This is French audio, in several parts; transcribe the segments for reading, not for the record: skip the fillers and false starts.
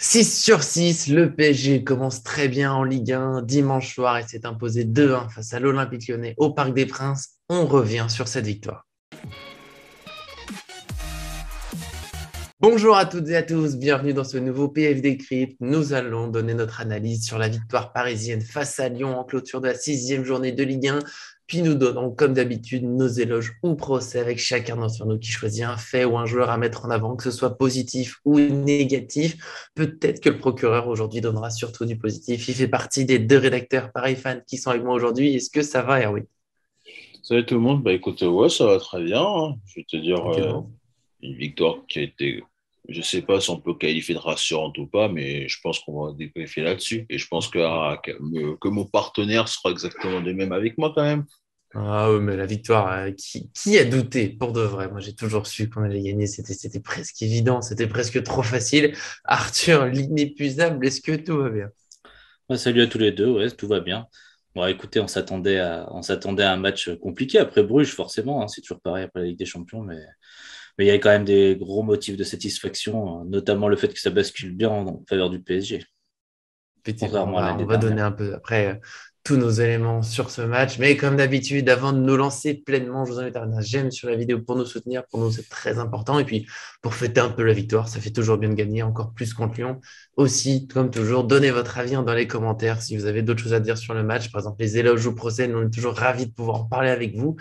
6/6, le PSG commence très bien en Ligue 1 dimanche soir et s'est imposé 2-1 face à l'Olympique Lyonnais au Parc des Princes. On revient sur cette victoire. Bonjour à toutes et à tous, bienvenue dans ce nouveau PFD Crypt. Nous allons donner notre analyse sur la victoire parisienne face à Lyon en clôture de la sixième journée de Ligue 1. Puis nous donnons, comme d'habitude, nos éloges ou procès avec chacun d'entre nous qui choisit un fait ou un joueur à mettre en avant, que ce soit positif ou négatif. Peut-être que le procureur aujourd'hui donnera surtout du positif. Il fait partie des deux rédacteurs pareil fans qui sont avec moi aujourd'hui. Est-ce que ça va, Erwin? Salut tout le monde, bah écoute, ouais, ça va très bien, hein. Je vais te dire, Tranquillement. une victoire qui a été, je sais pas si on peut qualifier de rassurante ou pas, mais je pense qu'on va débriefer là-dessus. Et je pense que mon partenaire sera exactement de même avec moi quand même. Ah oui, mais la victoire, qui a douté pour de vrai? Moi, j'ai toujours su qu'on allait gagner. C'était presque évident. C'était presque trop facile. Arthur, l'inépuisable, est-ce que tout va bien? Salut à tous les deux, ouais, tout va bien. Bon, écoutez, on s'attendait à un match compliqué après Bruges, forcément, hein, c'est toujours pareil après la Ligue des Champions, mais il y avait quand même des gros motifs de satisfaction, notamment le fait que ça bascule bien en faveur du PSG, Effectivement, contrairement à on l'année va donner dernière. un peu après tous nos éléments sur ce match. Mais comme d'habitude, avant de nous lancer pleinement, je vous invite à mettre un j'aime sur la vidéo pour nous soutenir. Pour nous, c'est très important. Et puis, pour fêter un peu la victoire, ça fait toujours bien de gagner, encore plus contre Lyon. Aussi, comme toujours, donnez votre avis dans les commentaires si vous avez d'autres choses à dire sur le match. Par exemple, les éloges ou procès, nous, on est toujours ravis de pouvoir en parler avec vous.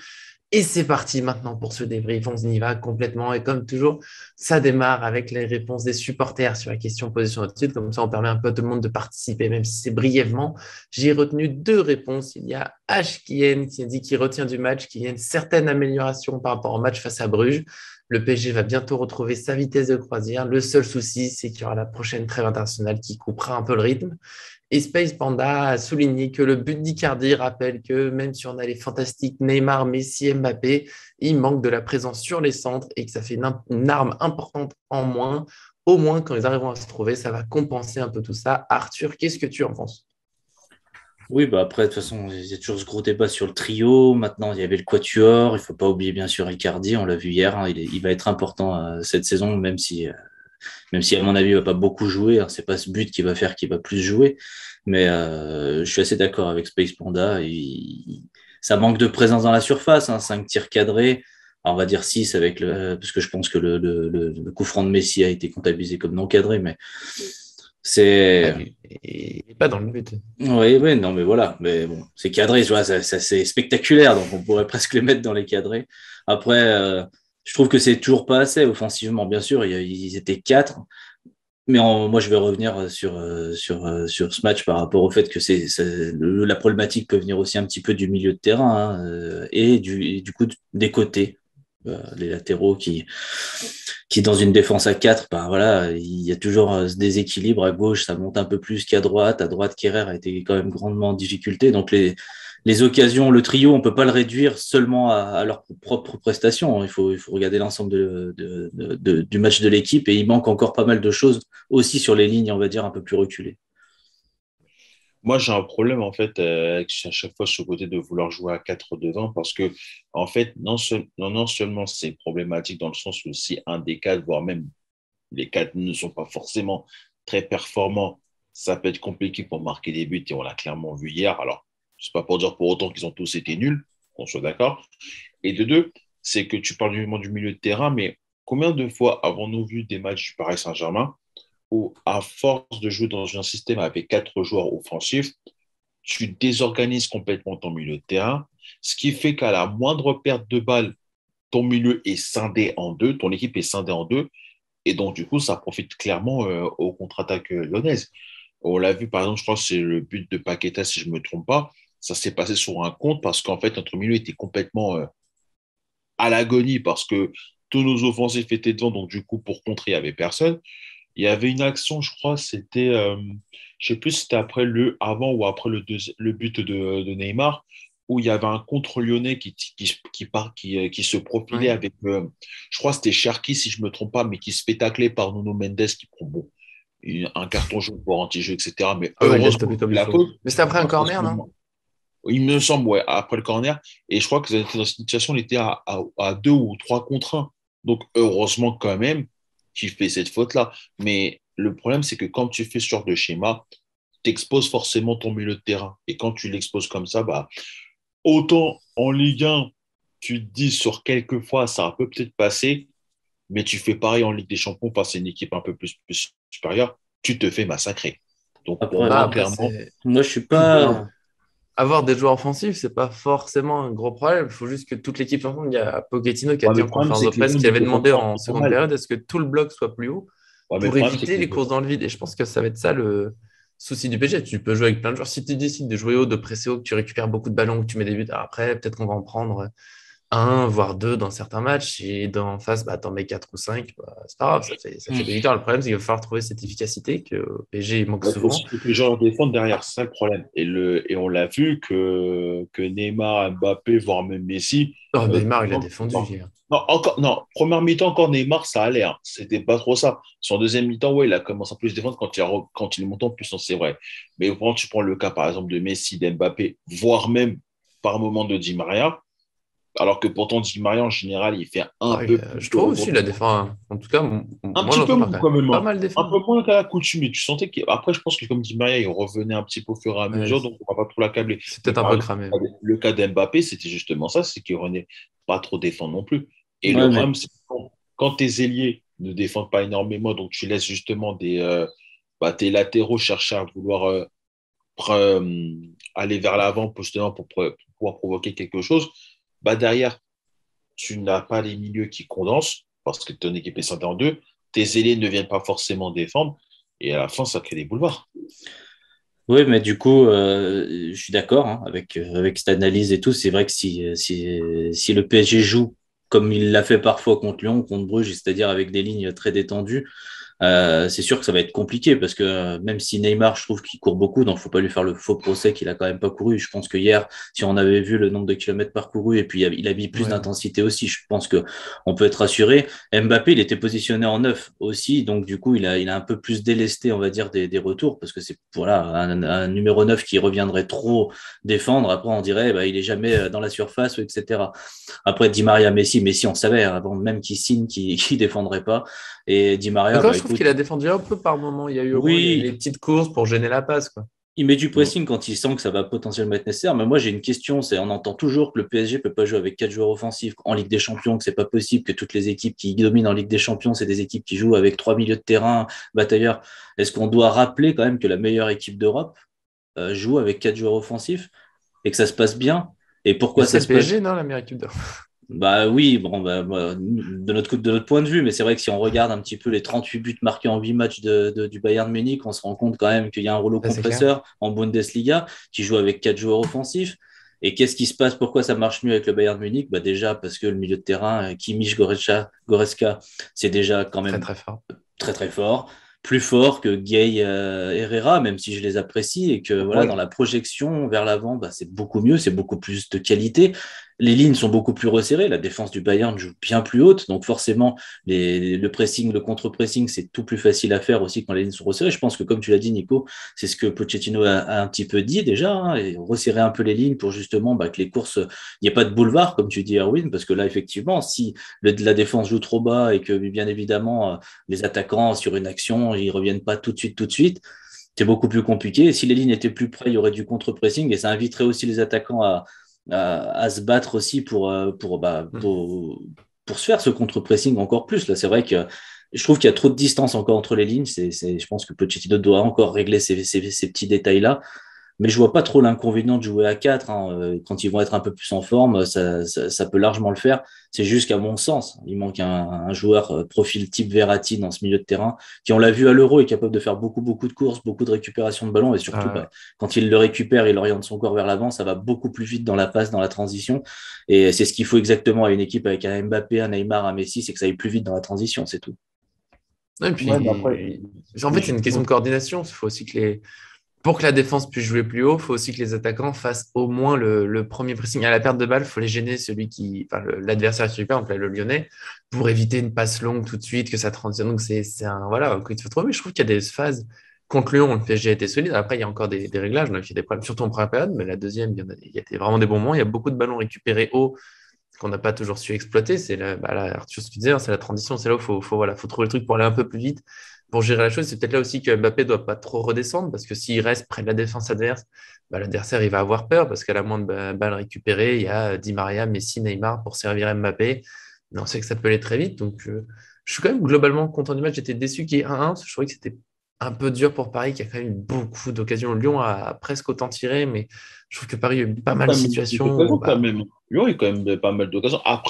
Et c'est parti maintenant pour ce débrief. On y va complètement. Et comme toujours, ça démarre avec les réponses des supporters sur la question posée sur notre site. Comme ça, on permet un peu à tout le monde de participer, même si c'est brièvement. J'ai retenu deux réponses. Il y a HKN qui a dit qu'il retient du match, qu'il y a une certaine amélioration par rapport au match face à Bruges. Le PSG va bientôt retrouver sa vitesse de croisière. Le seul souci, c'est qu'il y aura la prochaine trêve internationale qui coupera un peu le rythme. Et Space Panda a souligné que le but d'Icardi rappelle que même si on a les fantastiques Neymar, Messi, Mbappé, il manque de la présence sur les centres et que ça fait une arme importante en moins. Au moins, quand ils arriveront à se trouver, ça va compenser un peu tout ça. Arthur, qu'est-ce que tu en penses? Oui, bah après, de toute façon, il y a toujours ce gros débat sur le trio. Maintenant, il y avait le Quatuor. Il faut pas oublier, bien sûr, Icardi. On l'a vu hier, hein, il va être important cette saison, même si à mon avis, il va pas beaucoup jouer, hein, c'est pas ce but qui va faire qu'il va plus jouer. Mais je suis assez d'accord avec Space Panda. Ça manque de présence dans la surface, hein, 5 tirs cadrés. Alors, on va dire 6 avec parce que je pense que le coup franc de Messi a été comptabilisé comme non cadré, mais Ah, c'est. il n'est pas dans le but. Oui, oui, non, mais voilà. Mais bon, c'est cadré, tu vois, c'est spectaculaire, donc on pourrait presque les mettre dans les cadrés. Après, je trouve que c'est toujours pas assez offensivement, bien sûr. Ils étaient quatre. Mais moi, je vais revenir sur ce match par rapport au fait que la problématique peut venir aussi un petit peu du milieu de terrain, hein, et du coup des côtés, les latéraux qui dans une défense à 4, ben voilà, il y a toujours ce déséquilibre à gauche, ça monte un peu plus qu'à droite. À droite, Kerrer a été quand même grandement en difficulté. Donc les occasions, le trio, on peut pas le réduire seulement à leurs propres prestations. Il faut regarder l'ensemble du match de l'équipe et il manque encore pas mal de choses aussi sur les lignes, on va dire, un peu plus reculées. Moi, j'ai un problème en fait avec à chaque fois ce côté de vouloir jouer à 4 devant parce que en fait, non seulement c'est problématique dans le sens où si un des quatre, voire même les quatre ne sont pas forcément très performants, ça peut être compliqué pour marquer des buts et on l'a clairement vu hier. Alors, c'est pas pour dire pour autant qu'ils ont tous été nuls, qu'on soit d'accord. Et de deux, c'est que tu parles du milieu de terrain, mais combien de fois avons-nous vu des matchs du Paris Saint-Germain où, à force de jouer dans un système avec quatre joueurs offensifs, tu désorganises complètement ton milieu de terrain, ce qui fait qu'à la moindre perte de balle, ton milieu est scindé en deux, ton équipe est scindée en deux, et donc, du coup, ça profite clairement aux contre-attaques lyonnaises. On l'a vu, par exemple, je crois que c'est le but de Paqueta, si je ne me trompe pas. Ça s'est passé sur un compte parce qu'en fait, notre milieu était complètement à l'agonie parce que tous nos offensifs étaient devant. Donc, du coup, pour contrer, il n'y avait personne. Il y avait une action, je crois, c'était, je ne sais plus si c'était après avant ou après le but de Neymar, où il y avait un contre lyonnais qui se profilait Oui, avec, je crois que c'était Cherki, si je ne me trompe pas, mais qui se fait tacler par Nuno Mendes, qui prend bon, un carton jaune pour anti-jeu, etc. Mais ah ouais, il laisse heureusement tomber comme qu'il il la faut. faute, Mais c'était après un parce que corner, non? il me semble, ouais, après le corner. Et je crois que dans cette situation, il était à 2 ou 3 contre 1. Donc, heureusement quand même qu'il fait cette faute-là. Mais le problème, c'est que quand tu fais ce genre de schéma, tu exposes forcément ton milieu de terrain. Et quand tu l'exposes comme ça, bah, autant en Ligue 1, tu te dis sur quelques fois, ça peut peut-être passer, mais tu fais pareil en Ligue des Champions face à une équipe un peu plus supérieure, tu te fais massacrer. Donc pour Après, Ah, moi, après, clairement, c'est. moi, je suis Avoir pas. avoir des joueurs offensifs, c'est pas forcément un gros problème. Il faut juste que toute l'équipe s'ensemble. Il y a Pochettino qui a ouais, dit mais en le problème, conférence c'est de que les presse gens qu'il ne avait défendent demandé pas en seconde normal. période à ce que tout le bloc soit plus haut Ouais, mais le pour problème, c'est éviter que les courses dans le vide. Et je pense que ça va être ça le souci du PSG. Tu peux jouer avec plein de joueurs. Si tu décides de jouer haut, de presser haut, que tu récupères beaucoup de ballons, que tu mets des buts, après, peut-être qu'on va en prendre un, voire deux dans certains matchs. Et d'en face, bah, t'en mets quatre ou cinq. Bah, c'est pas grave, ça fait des victoires. Le problème, c'est qu'il va falloir trouver cette efficacité que le PSG il manque il faut souvent. aussi que les joueurs défendent derrière, c'est ça le problème. Et on l'a vu que Neymar, Mbappé, voire même Messi, Oh, Neymar, il a défendent défendu pas. hier. Non, encore, non, première mi-temps, encore Neymar, ça allait. Hein. C'était pas trop ça. Son deuxième mi-temps, ouais, il a commencé à plus défendre quand il est monté en puissance, c'est vrai. Mais quand tu prends le cas, par exemple, de Messi, d'Mbappé, voire même par moment de Di Maria, alors que pourtant Di Maria, en général, il fait un Ah, peu plus je de trouve aussi retours. la défense. En tout cas, Un moi, petit peu j'entends moins quand même quand même, pas hein. mal Un peu défendre. moins qu'à l'accoutumée. Tu sentais qu'après, je pense que comme Di Maria, il revenait un petit peu au fur et à Ouais, mesure, donc on va pas trop l'accabler. c'est Mais peut-être un par peu exemple, cramé. le cas d'Mbappé, c'était justement ça, c'est qu'il revenait pas trop défendre non plus. Et le Ouais, problème, mais c'est que quand tes ailiers ne défendent pas énormément, donc tu laisses justement tes latéraux chercher à vouloir aller vers l'avant justement pour pouvoir provoquer quelque chose, bah derrière, tu n'as pas les milieux qui condensent parce que ton équipe est scindée en deux. Tes ailiers ne viennent pas forcément défendre et à la fin, ça crée des boulevards. Oui, mais du coup, je suis d'accord hein, avec cette analyse et tout. C'est vrai que si le PSG joue comme il l'a fait parfois contre Lyon, contre Bruges, c'est-à-dire avec des lignes très détendues, c'est sûr que ça va être compliqué parce que même si Neymar, je trouve qu'il court beaucoup, donc faut pas lui faire le faux procès qu'il a quand même pas couru. Je pense que hier, si on avait vu le nombre de kilomètres parcourus et puis il a mis plus Ouais. d'intensité aussi, je pense que on peut être rassuré. Mbappé, il était positionné en neuf aussi, donc du coup, il a un peu plus délesté, on va dire, des retours parce que c'est voilà un numéro 9 qui reviendrait trop défendre. Après, on dirait bah, il est jamais dans la surface, etc. Après, Di Maria, Messi, on savait hein, avant même qu'il signe qu'il défendrait pas. Et Di Maria, Encore, bah je trouve écoute, qu'il a défendu un peu par moment. Il y a eu au moins les oui, petites courses pour gêner la passe, quoi. il met du Mm. pressing quand il sent que ça va potentiellement être nécessaire. Mais moi, j'ai une question, c'est on entend toujours que le PSG peut pas jouer avec quatre joueurs offensifs en Ligue des Champions, que c'est pas possible, que toutes les équipes qui dominent en Ligue des Champions, c'est des équipes qui jouent avec trois milieux de terrain, batailleurs. Est-ce qu'on doit rappeler quand même que la meilleure équipe d'Europe joue avec quatre joueurs offensifs et que ça se passe bien? Et Mais pourquoi ça c'est le se passe? PSG, non, l'Amérique du Nord. Bah oui, bon, de notre point de vue, mais c'est vrai que si on regarde un petit peu les 38 buts marqués en 8 matchs du Bayern Munich, on se rend compte quand même qu'il y a un rouleau Ça, c'est clair. compresseur en Bundesliga qui joue avec 4 joueurs offensifs. Et qu'est-ce qui se passe? Pourquoi ça marche mieux avec le Bayern Munich? Bah déjà parce que le milieu de terrain, Kimmich Goretzka, c'est déjà quand Très, même très fort. très très fort, plus fort que Gay Herrera, même si je les apprécie, et que voilà, dans Ouais. la projection vers l'avant, bah, c'est beaucoup mieux, c'est beaucoup plus de qualité. Les lignes sont beaucoup plus resserrées, la défense du Bayern joue bien plus haute, donc forcément, le pressing, le contre-pressing, c'est tout plus facile à faire aussi quand les lignes sont resserrées. Je pense que, comme tu l'as dit, Nico, c'est ce que Pochettino a un petit peu dit déjà, hein, et resserrer un peu les lignes pour justement bah, que les courses, il n'y ait pas de boulevard, comme tu dis, Erwin, parce que là, effectivement, si la défense joue trop bas et que, bien évidemment, les attaquants sur une action, ils reviennent pas tout de suite. C'est beaucoup plus compliqué. Et si les lignes étaient plus près, il y aurait du contre-pressing et ça inviterait aussi les attaquants à se battre aussi Mm. pour se faire ce contre-pressing encore plus. Là, c'est vrai que je trouve qu'il y a trop de distance encore entre les lignes. Je pense que Pochettino doit encore régler ces petits détails-là. Mais je vois pas trop l'inconvénient de jouer à 4 hein. Quand ils vont être un peu plus en forme, ça peut largement le faire. C'est juste qu'à mon sens, il manque un joueur profil type Verratti dans ce milieu de terrain, qui on l'a vu à l'Euro est capable de faire beaucoup de courses, beaucoup de récupération de ballon, et surtout Euh, bah, quand il le récupère, il oriente son corps vers l'avant, ça va beaucoup plus vite dans la passe, dans la transition. Et c'est ce qu'il faut exactement à une équipe avec un Mbappé, un Neymar, un Messi, c'est que ça aille plus vite dans la transition, c'est tout. et Ouais, mais après, puis, en fait, c'est une question effectivement, de coordination. Il faut aussi pour que la défense puisse jouer plus haut, il faut aussi que les attaquants fassent au moins le premier pressing. À la perte de balle, il faut les gêner, l'adversaire qui récupère, donc là, le Lyonnais, pour éviter une passe longue tout de suite, que ça transitionne. Donc, c'est un, voilà, un coup de faut trouver. Mais je trouve qu'il y a des phases contre Lyon, le PSG a été solide. Après, il y a encore des réglages, donc il y a des problèmes, surtout en première période, mais la deuxième, il y a vraiment des bons moments. Il y a beaucoup de ballons récupérés haut qu'on n'a pas toujours su exploiter. C'est ce que tu disais, hein, c'est la transition, c'est là où voilà, faut trouver le truc pour aller un peu plus vite. pour gérer la chose, c'est peut-être là aussi que Mbappé ne doit pas trop redescendre, parce que s'il reste près de la défense adverse, bah, l'adversaire il va avoir peur, parce qu'à la moindre balle récupérée, il y a Di Maria, Messi, Neymar pour servir Mbappé. Mais on sait que ça peut aller très vite. Donc, je suis quand même globalement content du match. J'étais déçu qu'il y ait 1-1, parce que je trouvais que c'était un peu dur pour Paris, qui a quand même eu beaucoup d'occasions. Lyon a presque autant tiré, mais je trouve que Paris a eu pas mal de Quand même des situations où, occasions, quand bah, même. Lyon a eu quand même pas mal d'occasions. ah,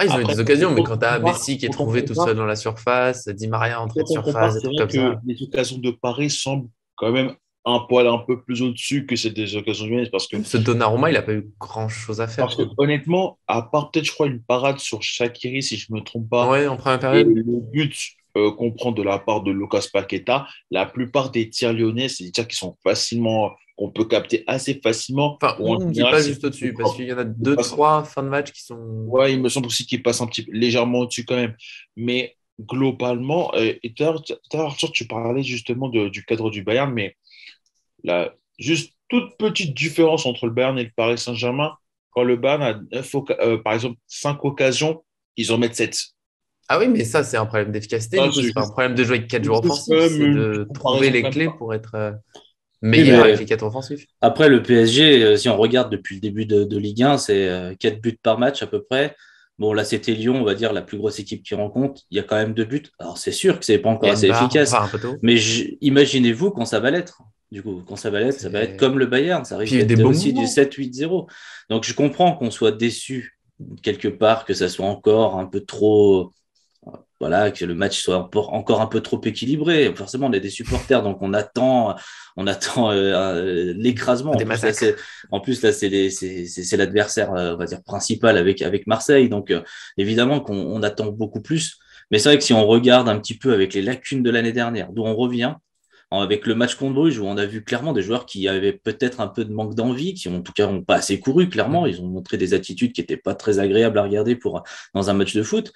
ils ont eu Après, des occasions, mais quand tu as quand Messi qui est on trouvé tout seul compare, dans la surface, Di Maria entrée quand de on surface, compare, des c'est trucs vrai comme que ça. les occasions de Paris semblent quand même un poil un peu plus au-dessus que c'est des occasions lyonnaises Ce Donnarumma, il n'a pas eu grand-chose à faire, parce que quoi. honnêtement, à part peut-être, je crois, une parade sur Shaqiri, si je ne me trompe pas, Ouais, en première et période. le but qu'on prend de la part de Lucas Paqueta, la plupart des tirs lyonnais, c'est des tirs qui sont facilement, qu'on peut capter assez facilement, Enfin, ou en ou qui général, passe c'est juste plutôt au-dessus, parce propre. qu'il y en a Il deux, passe- trois fins de match qui sont. Ouais, il me semble aussi qu'il passe un petit peu légèrement au-dessus quand même. Mais globalement, et tout à l'heure, Arthur, tu parlais justement du cadre du Bayern, mais la juste toute petite différence entre le Bayern et le Paris Saint-Germain, quand le Bayern a par exemple 5 occasions, ils en mettent 7. Ah oui, mais ça, c'est un problème d'efficacité. Ça, Du coup, c'est pas un problème de jouer avec quatre c'est joueurs juste offensifs, quand même c'est une de trouver comparaison les comme clés ça. pour être Oui, meilleur avec mais les quatre offensifs. après, le PSG, si on regarde depuis le début de Ligue 1, c'est 4 buts par match à peu près. Bon, là, c'était Lyon, on va dire, la plus grosse équipe qui rencontre. Il y a quand même 2 buts. Alors, c'est sûr que c'est pas Il y encore a assez une barre, on efficace, part un peu tôt. mais imaginez-vous quand ça va l'être. Du coup, quand ça va être C'est... comme le Bayern. Ça Puis risque il y a eu des d'être bons aussi du mouvements. 7-8-0. Donc, je comprends qu'on soit déçu quelque part, que ça soit encore un peu trop voilà, que le match soit encore un peu trop équilibré. Forcément, on est des supporters, donc on attend l'écrasement. Des massacres. En plus là, c'est l'adversaire, on va dire principal avec Marseille. Donc, évidemment qu'on attend beaucoup plus. Mais c'est vrai que si on regarde un petit peu avec les lacunes de l'année dernière, d'où on revient, avec le match contre Bruges, où on a vu clairement des joueurs qui avaient peut-être un peu de manque d'envie, qui en tout cas n'ont pas assez couru, clairement. Mhm. Ils ont montré des attitudes qui n'étaient pas très agréables à regarder dans un match de foot.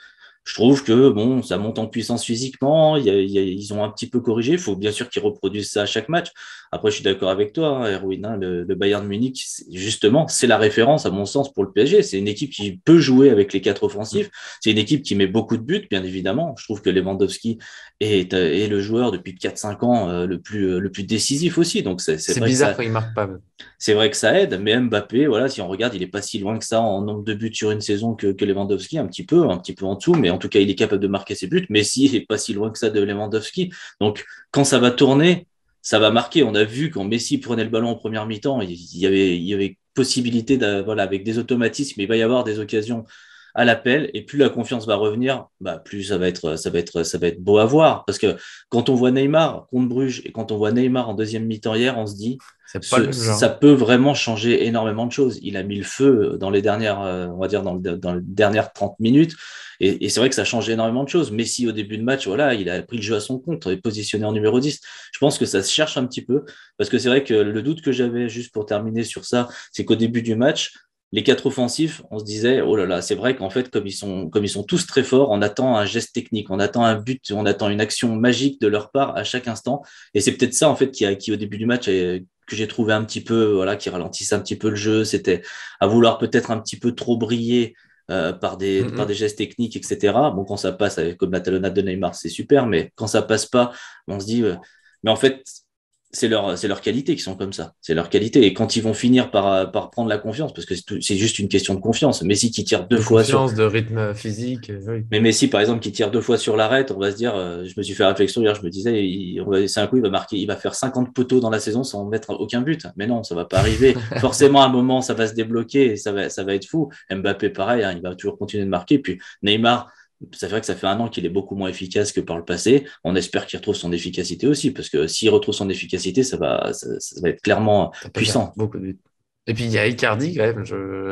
Je trouve que bon, ça monte en puissance physiquement. Ils ont un petit peu corrigé. Il faut bien sûr qu'ils reproduisent ça à chaque match. Après, je suis d'accord avec toi, hein, Erwin, hein, le Bayern Munich, justement, c'est la référence, à mon sens, pour le PSG. C'est une équipe qui peut jouer avec les quatre offensifs. C'est une équipe qui met beaucoup de buts, bien évidemment. Je trouve que Lewandowski est le joueur depuis 4-5 ans le plus décisif aussi. Donc, c'est C'est vrai que bizarre ça, quand il marque pas. c'est vrai que ça aide, mais Mbappé, voilà, si on regarde, il est pas si loin que ça en nombre de buts sur une saison que Lewandowski, un petit peu en dessous, mais en tout cas, il est capable de marquer ses buts. Messi est pas si loin que ça de Lewandowski. Donc, quand ça va tourner, ça va marquer. On a vu quand Messi prenait le ballon en première mi-temps, il y avait possibilité voilà, avec des automatismes, il va y avoir des occasions à l'appel, et plus la confiance va revenir, bah, plus ça va être beau à voir. Parce que quand on voit Neymar contre Bruges et quand on voit Neymar en deuxième mi-temps hier, on se dit, C'est pas le même ça genre. peut vraiment changer énormément de choses. Il a mis le feu dans les dernières, on va dire dans les dernières 30 minutes, et c'est vrai que ça change énormément de choses. Messi, au début de match, voilà, il a pris le jeu à son compte, est positionné en numéro 10. Je pense que ça se cherche un petit peu, parce que c'est vrai que le doute que j'avais, juste pour terminer sur ça, c'est qu'au début du match, les quatre offensifs, on se disait, oh là là, c'est vrai qu'en fait, comme ils sont tous très forts, on attend un geste technique, on attend un but, on attend une action magique de leur part à chaque instant. Et c'est peut-être ça, en fait, qui au début du match, que j'ai trouvé un petit peu, voilà, qui ralentissait un petit peu le jeu. C'était à vouloir peut-être un petit peu trop briller par des Mhm. gestes techniques, etc. Bon, quand ça passe, comme la talonnade de Neymar, c'est super, mais quand ça passe pas, on se dit, mais en fait, c'est leur qualité qui sont comme ça. C'est leur qualité. Et quand ils vont finir par prendre la confiance, parce que c'est juste une question de confiance. Messi qui tire deux De fois sur, confiance, de rythme physique. Oui. mais Messi, par exemple, qui tire 2 fois sur l'arrêt, on va se dire, je me suis fait réflexion hier, je me disais, c'est un coup, il va marquer, il va faire 50 poteaux dans la saison sans mettre aucun but. Mais non, ça va pas arriver. Forcément, à un moment, ça va se débloquer et ça va être fou. Mbappé, pareil, hein, il va toujours continuer de marquer. Puis Neymar, c'est vrai que ça fait un an qu'il est beaucoup moins efficace que par le passé. On espère qu'il retrouve son efficacité aussi, parce que s'il retrouve son efficacité, ça va être clairement Ça peut faire puissant. beaucoup de buts. Et puis il y a Icardi quand même,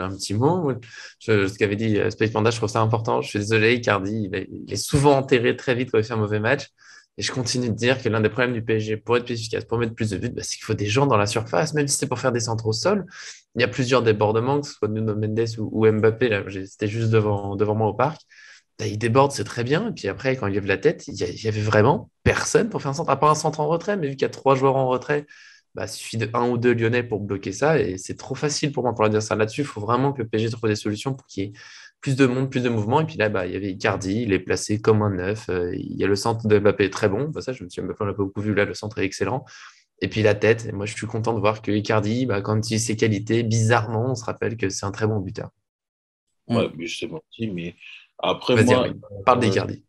un petit mot. Ce qu'avait dit Space Panda, je trouve ça important. Je suis désolé, Icardi, il est souvent enterré très vite quand il fait un mauvais match. Et je continue de dire que l'un des problèmes du PSG pour être plus efficace, pour mettre plus de buts, bah, c'est qu'il faut des gens dans la surface, même si c'est pour faire des centres au sol. Il y a plusieurs débordements, que ce soit Nuno Mendes ou Mbappé. Là, c'était juste devant moi au parc. Bah, il déborde, c'est très bien. Et puis après, quand il lève la tête, il y avait vraiment personne pour faire un centre, à part un centre en retrait. Mais vu qu'il y a trois joueurs en retrait, bah, il suffit de un ou deux Lyonnais pour bloquer ça. Et c'est trop facile pour moi pour l'adversaire là-dessus. Il faut vraiment que le PSG trouve des solutions pour qu'il y ait plus de monde, plus de mouvement. Et puis là, il y avait Icardi, il est placé comme un neuf. Il y a le centre de Mbappé très bon. Ça, je me suis Mbappé, on l'a pas beaucoup vu là, le centre est excellent. Et puis la tête. Et moi, je suis content de voir que Icardi, quand il utilise ses qualités, bizarrement, on se rappelle que c'est un très bon buteur. Ouais, mais je sais pas qui, mais après, Vas-y, moi, Erwin, parle euh, d'Icardi.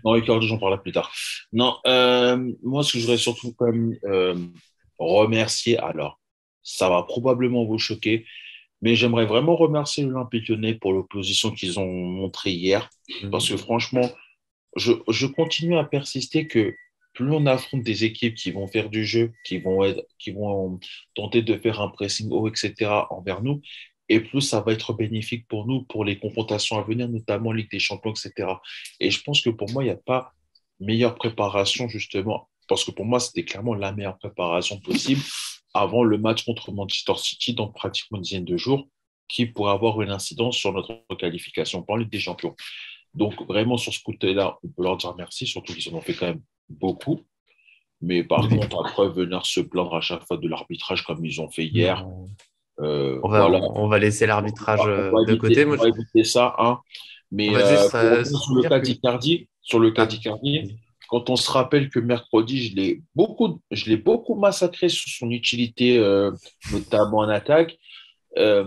non, Ricardo, j'en parlerai plus tard. Non, moi, ce que je voudrais surtout quand même remercier, alors, ça va probablement vous choquer, mais j'aimerais vraiment remercier l'Olympique Lyonnais pour l'opposition qu'ils ont montrée hier, parce que franchement, je continue à persister que plus on affronte des équipes qui vont faire du jeu, qui vont tenter de faire un pressing haut, etc., envers nous, et plus ça va être bénéfique pour nous, pour les confrontations à venir, notamment Ligue des Champions, etc. Et je pense que pour moi, il n'y a pas meilleure préparation, justement, parce que pour moi, c'était clairement la meilleure préparation possible avant le match contre Manchester City, dans pratiquement une dizaine de jours, qui pourrait avoir une incidence sur notre qualification pour Ligue des Champions. Donc, vraiment, sur ce côté-là, on peut leur dire merci, surtout qu'ils en ont fait quand même beaucoup. Mais par Oui. contre, après, venir se plaindre à chaque fois de l'arbitrage comme ils ont fait hier, Non. voilà. On va laisser l'arbitrage On de côté. on Moi, va éviter ça. Hein. on Mais va juste pour revenir sur le dire cas que. d'Icardi, Ah, quand on se rappelle que mercredi, je l'ai beaucoup massacré sur son utilité, notamment en attaque. Euh,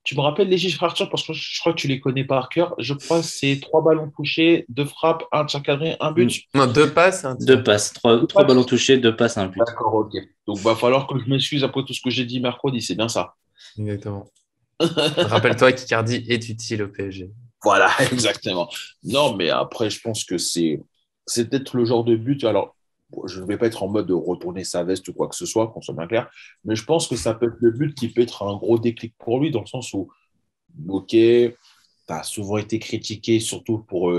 Tu me rappelles les chiffres, Arthur, parce que je crois que tu les connais par cœur. Je crois que c'est 3 ballons touchés, 2 frappes, un tir cadré, un but. non, deux passes, un tir. 2 passes, Deux trois ballons passes. touchés, 2 passes, un but. D'accord, ok. Donc, va falloir que je m'excuse après tout ce que j'ai dit mercredi, c'est bien ça. Exactement. Rappelle-toi qu'Icardi est utile au PSG. Voilà, exactement. Non, mais après, je pense que c'est peut-être le genre de but. Alors, je ne vais pas être en mode de retourner sa veste ou quoi que ce soit, qu'on soit bien clair, mais je pense que ça peut être le but qui peut être un gros déclic pour lui, dans le sens où, ok, tu as souvent été critiqué, surtout pour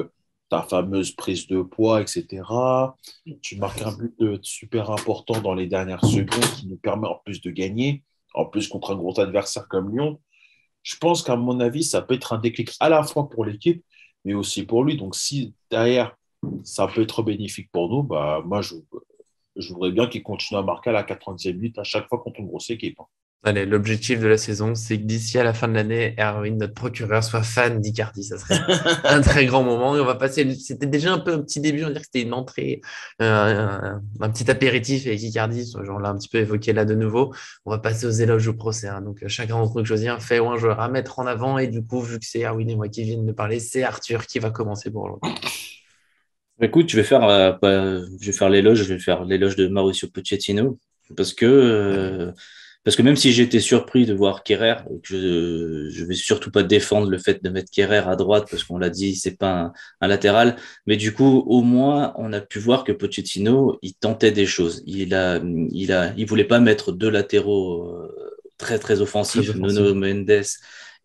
ta fameuse prise de poids, etc. Tu marques un but super important dans les dernières secondes qui nous permet en plus de gagner, en plus contre un gros adversaire comme Lyon. Je pense qu'à mon avis, ça peut être un déclic à la fois pour l'équipe, mais aussi pour lui. Donc, si derrière, ça peut être bénéfique pour nous, bah, moi, je voudrais bien qu'il continue à marquer à la 90e minute à chaque fois contre une grosse équipe. Hein. Allez, l'objectif de la saison, c'est que d'ici à la fin de l'année, Erwin, notre procureur, soit fan d'Icardi. Ça serait un très grand moment. Et on va passer. C'était déjà un peu un petit début, on va dire que c'était une entrée, un petit apéritif avec Icardi, ce genre-là, un petit peu évoqué là de nouveau. On va passer aux éloges au procès. Hein. Donc, chacun d'entre nous choisit un fait ou un joueur à mettre en avant. Et du coup, vu que c'est Erwin et moi qui viennent de parler, c'est Arthur qui va commencer pour aujourd'hui. Écoute, je vais faire l'éloge, je vais faire l'éloge de Mauricio Pochettino parce que, Allez. euh, parce que même si j'ai été surpris de voir Kerrer, et que je vais surtout pas défendre le fait de mettre Kerrer à droite parce qu'on l'a dit, c'est pas un latéral, mais du coup, au moins, on a pu voir que Pochettino, il tentait des choses. Il voulait pas mettre deux latéraux très, très Très offensifs, offensif. Nuno Mendes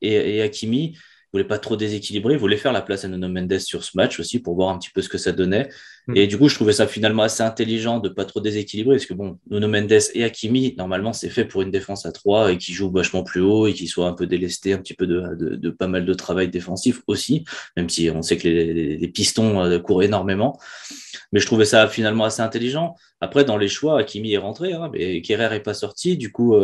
et Hakimi. Il voulait pas trop déséquilibrer, il voulait faire la place à Nuno Mendes sur ce match aussi pour voir un petit peu ce que ça donnait. Et Hmm. du coup, je trouvais ça finalement assez intelligent de pas trop déséquilibrer parce que bon, Nuno Mendes et Hakimi, normalement, c'est fait pour une défense à 3 et qui joue vachement plus haut et qui soit un peu délesté un petit peu de pas mal de travail défensif aussi, même si on sait que les pistons courent énormément. Mais je trouvais ça finalement assez intelligent. Après, dans les choix, Hakimi est rentré, hein, mais Kerrer est pas sorti. Du coup,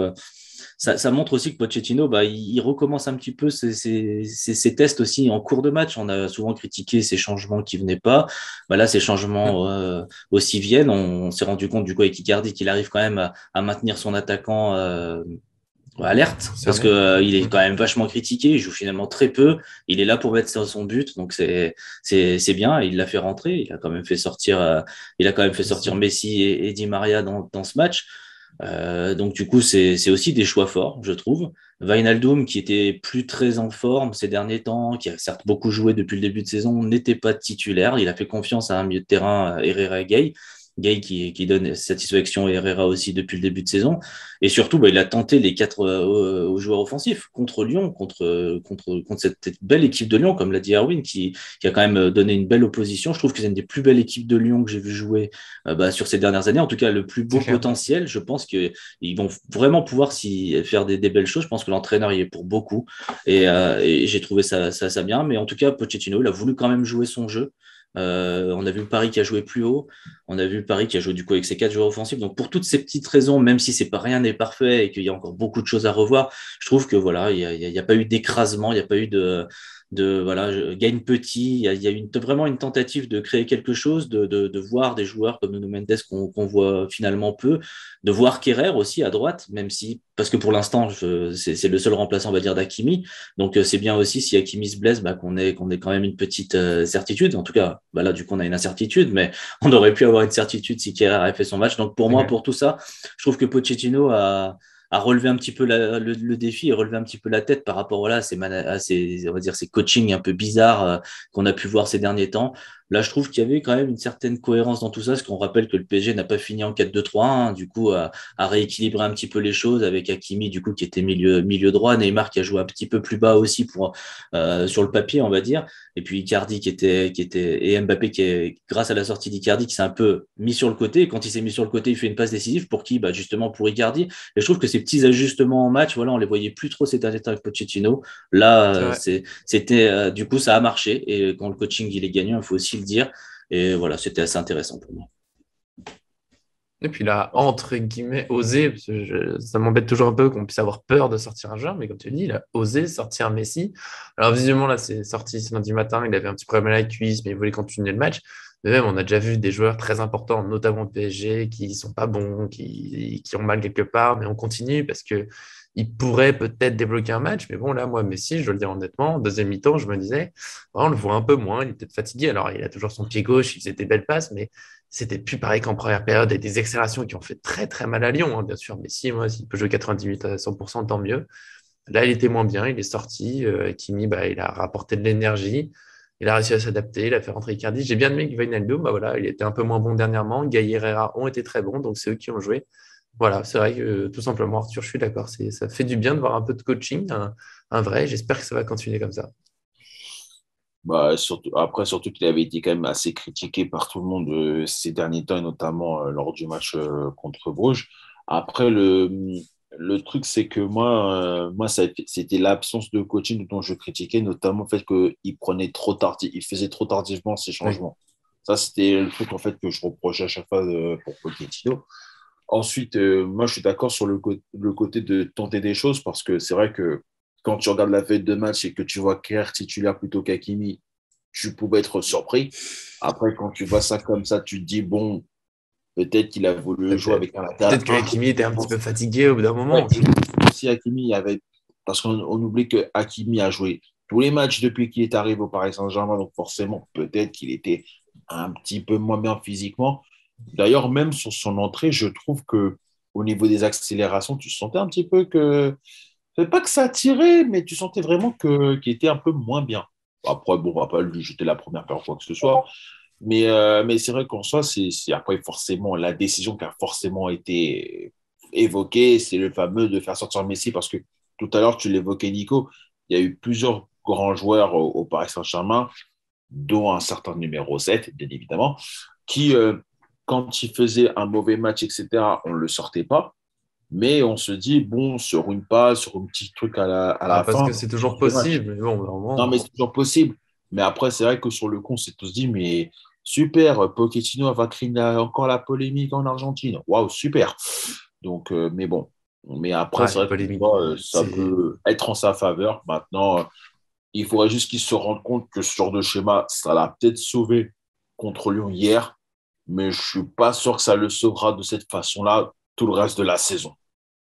ça montre aussi que Pochettino, il recommence un petit peu ses tests aussi en cours de match. On a souvent critiqué ces changements qui venaient pas. Là, ces changements aussi viennent. On s'est rendu compte du coup avec Icardi qu'il arrive quand même à maintenir son attaquant alerte parce que Concerné. il est Hmm. quand même vachement critiqué. Il joue finalement très peu. Il est là pour mettre son but, donc c'est bien. Il l'a fait rentrer. Il a quand même fait sortir Ici. Messi et Di Maria dans ce match. Donc du coup, c'est aussi des choix forts, je trouve. Wijnaldum, qui était plus très en forme ces derniers temps, qui a certes beaucoup joué depuis le début de saison, n'était pas titulaire. Il a fait confiance à un milieu de terrain, Herrera Gueye. Gueye qui donne satisfaction à Herrera aussi depuis le début de saison. Et surtout, il a tenté les 4 aux joueurs offensifs contre Lyon, contre cette belle équipe de Lyon, comme l'a dit Erwin, qui a quand même donné une belle opposition. Je trouve que c'est une des plus belles équipes de Lyon que j'ai vu jouer sur ces dernières années. En tout cas, le plus C'est beau clair. potentiel. Je pense qu'ils vont vraiment pouvoir faire des belles choses. Je pense que l'entraîneur y est pour beaucoup. Et j'ai trouvé ça bien. Mais en tout cas, Pochettino, il a voulu quand même jouer son jeu. On a vu Paris qui a joué plus haut. On a vu Paris qui a joué du coup avec ses 4 joueurs offensifs. Donc pour toutes ces petites raisons, même si c'est pas rien n'est parfait et qu'il y a encore beaucoup de choses à revoir, je trouve que voilà, il y a pas eu d'écrasement, il n'y a pas eu gagne petit. Il y a vraiment une tentative de créer quelque chose, de voir des joueurs comme Nuno Mendes qu'on voit finalement peu, de voir Kerrer aussi à droite, même si, parce que pour l'instant, c'est le seul remplaçant, on va dire, d'Hakimi. Donc, c'est bien aussi si Hakimi se blesse, qu'on ait quand même une petite certitude. En tout cas, là, du coup, on a une incertitude, mais on aurait pu avoir une certitude si Kerrer avait fait son match. Donc, pour moi, pour tout ça, je trouve que Pochettino a relevé un petit peu le défi et relevé un petit peu la tête par rapport à on va dire, ces coachings un peu bizarres qu'on a pu voir ces derniers temps. Là, je trouve qu'il y avait quand même une certaine cohérence dans tout ça, parce qu'on rappelle que le PSG n'a pas fini en 4-2-3-1, du coup, à rééquilibrer un petit peu les choses avec Hakimi, du coup, qui était milieu droit, Neymar qui a joué un petit peu plus bas aussi sur le papier, on va dire, et puis Icardi et Mbappé grâce à la sortie d'Icardi, qui s'est un peu mis sur le côté, et quand il s'est mis sur le côté, il fait une passe décisive pour qui? Justement pour Icardi. Et je trouve que ces petits ajustements en match, voilà, on les voyait plus trop ces derniers temps avec Pochettino. Là, c'était du coup, ça a marché. Et quand le coaching il est gagnant, il faut aussi le dire. Et voilà, c'était assez intéressant pour moi. Et puis là, entre guillemets, osé, parce que ça m'embête toujours un peu qu'on puisse avoir peur de sortir un joueur, mais comme tu dis, il a osé sortir Messi. Alors visiblement, là, c'est sorti ce lundi matin, il avait un petit problème à la cuisse, mais il voulait continuer le match. Mais même, on a déjà vu des joueurs très importants, notamment au PSG, qui sont pas bons, qui ont mal quelque part, mais on continue parce que il pourrait peut-être débloquer un match. Mais bon, là, moi, Messi, je dois le dire honnêtement, en deuxième mi-temps, je me disais, on le voit un peu moins, il est peut-être fatigué. Alors, il a toujours son pied gauche, il faisait des belles passes, mais c'était plus pareil qu'en première période, et des accélérations qui ont fait très très mal à Lyon, hein, bien sûr. Mais si, moi, s'il peut jouer 90 minutes à 100%, tant mieux. Là, il était moins bien, il est sorti. Kimi, il a rapporté de l'énergie. Il a réussi à s'adapter, il a fait rentrer Icardi. J'ai bien aimé que Wijnaldum, voilà, il était un peu moins bon dernièrement. Gaï et Herrera ont été très bons, donc c'est eux qui ont joué. Voilà, c'est vrai que tout simplement, Arthur, je suis d'accord. Ça fait du bien de voir un peu de coaching, un vrai. J'espère que ça va continuer comme ça. Surtout qu'il avait été quand même assez critiqué par tout le monde ces derniers temps, et notamment lors du match contre Bruges. Après, le truc, c'est que moi c'était l'absence de coaching dont je critiquais, notamment le fait qu'il prenait trop tard, il faisait trop tardivement ses Oui. changements. Ça, c'était le truc en fait que je reprochais à chaque fois pour Pochettino. Ensuite, moi, je suis d'accord sur le côté de tenter des choses parce que c'est vrai que quand tu regardes la feuille de match et que tu vois Kerr titulaire plutôt qu'Hakimi, tu pouvais être surpris. Après, quand tu vois ça comme ça, tu te dis, bon, peut-être qu'il a voulu jouer avec un latéral. Peut-être que Hakimi était un petit peu fatigué au bout d'un moment. Ouais, si Hakimi avait. Parce qu'on oublie que Hakimi a joué tous les matchs depuis qu'il est arrivé au Paris Saint-Germain, donc forcément, peut-être qu'il était un petit peu moins bien physiquement. D'ailleurs, même sur son entrée, je trouve que au niveau des accélérations, tu sentais un petit peu que. C'est pas que ça tirait, mais tu sentais vraiment qu'il était un peu moins bien. Après, bon, on va pas lui jeter la première paire quoi que ce soit. Mais c'est vrai qu'en soi, c'est après forcément la décision qui a forcément été évoquée, c'est le fameux de faire sortir Messi parce que tout à l'heure, tu l'évoquais, Nico, il y a eu plusieurs grands joueurs au Paris Saint-Germain, dont un certain numéro 7, bien évidemment, qui, quand il faisait un mauvais match, etc., on ne le sortait pas. Mais on se dit, bon, sur une passe, sur un petit truc à la Parce fin, que c'est toujours le match. possible. Mais bon, Non, vraiment. mais c'est toujours possible. Mais après, c'est vrai que sur le coup, on s'est tous dit, mais super, Pochettino va créer encore la polémique en Argentine. Waouh, super. Donc, mais bon. Mais après, Ouais, c'est les vrai que polémiques. ça C'est. peut être en sa faveur. Maintenant, il faudrait juste qu'il se rende compte que ce genre de schéma, ça l'a peut-être sauvé contre Lyon hier, mais je ne suis pas sûr que ça le sauvera de cette façon-là tout le reste de la saison.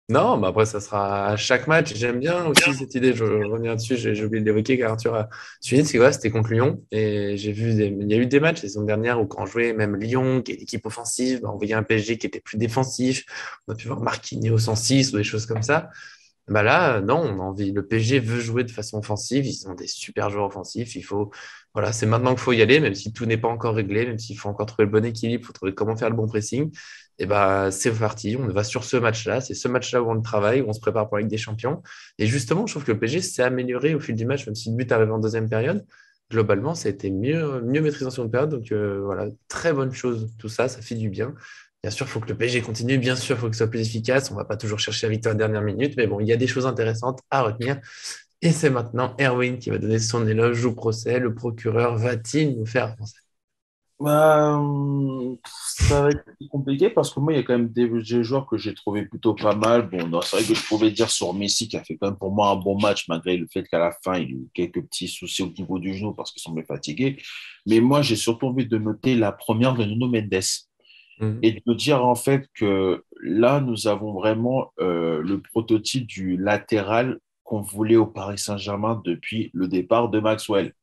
Non, mais après, ça sera à chaque match. J'aime bien aussi cette idée, je reviens dessus, j'ai oublié de l'évoquer car Arthur a suivi, c'est quoi? C'était contre Lyon. Et il y a eu des matchs la saison dernière où quand on jouait même Lyon, qui est une équipe offensive, on voyait un PSG qui était plus défensif. On a pu voir Marquinhos en 6 ou des choses comme ça. Là, non, on a envie. Le PSG veut jouer de façon offensive. Ils ont des super joueurs offensifs. Voilà, c'est maintenant qu'il faut y aller, même si tout n'est pas encore réglé, même s'il faut encore trouver le bon équilibre, il faut trouver comment faire le bon pressing. Et c'est parti. On va sur ce match-là. C'est ce match-là où on le travaille, où on se prépare pour la Ligue des Champions. Et justement, je trouve que le PSG s'est amélioré au fil du match, même si le but arrive en deuxième période. Globalement, ça a été mieux maîtrisé en seconde période. Donc voilà, très bonne chose. Tout ça, ça fait du bien. Bien sûr, il faut que le PSG continue. Bien sûr, il faut que ce soit plus efficace. On ne va pas toujours chercher la victoire à la dernière minute. Mais bon, il y a des choses intéressantes à retenir. Et c'est maintenant Erwin qui va donner son éloge au procès. Le procureur va-t-il nous faire avancer? Bah, ça va être compliqué parce que moi, il y a quand même des joueurs que j'ai trouvé plutôt pas mal. Bon, non, c'est vrai que je pouvais dire sur Messi qui a fait quand même pour moi un bon match, malgré le fait qu'à la fin, il a eu quelques petits soucis au niveau du genou parce qu'il semblait fatigué. Mais moi, j'ai surtout envie de noter la première de Nuno Mendes Mhm. et de dire en fait que là, nous avons vraiment le prototype du latéral qu'on voulait au Paris Saint-Germain depuis le départ de Maxwell,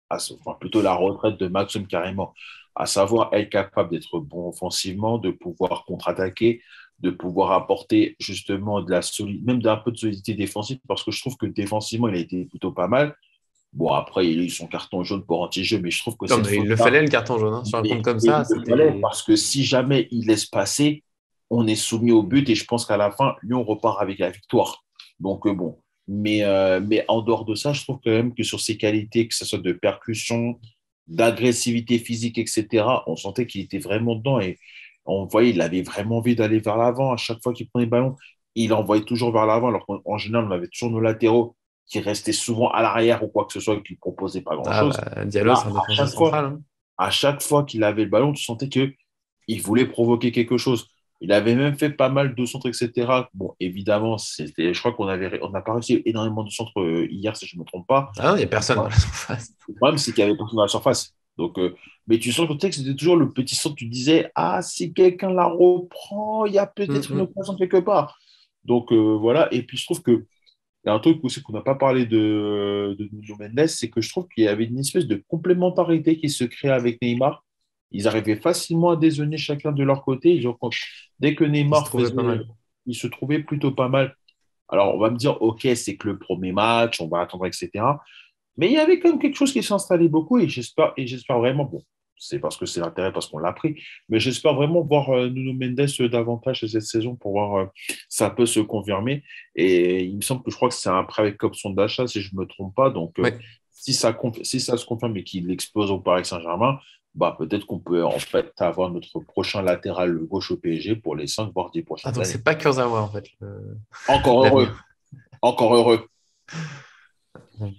enfin, plutôt la retraite de Maxime carrément, à savoir être capable d'être bon offensivement, de pouvoir contre-attaquer, de pouvoir apporter justement de la solidité, même d'un peu de solidité défensive, parce que je trouve que défensivement, il a été plutôt pas mal. Bon, après, il a eu son carton jaune pour anti-jeu, mais je trouve que Non, cette mais il le faute-là, fallait le carton jaune, hein. Sur un compte comme il ça, le fallait, c'était. parce que si jamais il laisse passer, on est soumis au but et je pense qu'à la fin, lui, on repart avec la victoire. Donc, bon. Mais en dehors de ça, je trouve quand même que sur ses qualités, que ce soit de percussion, d'agressivité physique, etc., on sentait qu'il était vraiment dedans et on voyait, il avait vraiment envie d'aller vers l'avant. À chaque fois qu'il prenait le ballon, il envoyait toujours vers l'avant, alors qu'en général, on avait toujours nos latéraux qui restaient souvent à l'arrière ou quoi que ce soit et qui ne proposaient pas Ah, grand-chose. bah, Diallo, c'est Là, un défenseur central, hein. à chaque fois qu'il avait le ballon, tu sentais qu'il voulait provoquer quelque chose. Il avait même fait pas mal de centres, etc. Bon, évidemment, je crois on n'a pas réussi énormément de centres hier, si je ne me trompe pas. Ah non, il n'y a personne Ouais. dans la surface. Le problème, c'est qu'il y avait personne dans la surface. Donc, mais tu sens que c'était toujours le petit centre, tu disais, ah, si quelqu'un la reprend, il y a peut-être une Mhm. occasion quelque part. Donc, voilà. Et puis, je trouve que il y a un truc aussi qu'on n'a pas parlé de Nuno Mendes, c'est que je trouve qu'il y avait une espèce de complémentarité qui se créait avec Neymar. Ils arrivaient facilement à dézonner chacun de leur côté. Dès que Il se Neymar trouvait pas faisait, mal. il se trouvait plutôt pas mal. Alors, on va me dire, OK, c'est que le premier match, on va attendre, etc. Mais il y avait quand même quelque chose qui s'installait beaucoup et j'espère vraiment, bon, c'est parce que c'est l'intérêt, parce qu'on l'a pris, mais j'espère vraiment voir Nuno Mendes davantage cette saison pour voir ça peut se confirmer. Et il me semble que je crois que c'est un prêt avec option d'achat, si je ne me trompe pas. Donc, Ouais. si ça se confirme et qu'il explose au Paris Saint-Germain, bah, peut-être qu'on peut en fait avoir notre prochain latéral gauche au PSG pour les 5 voire 10 Ah, prochaines donc années. c'est pas Kurzawa, en fait, Encore heureux, l'avenir. encore heureux.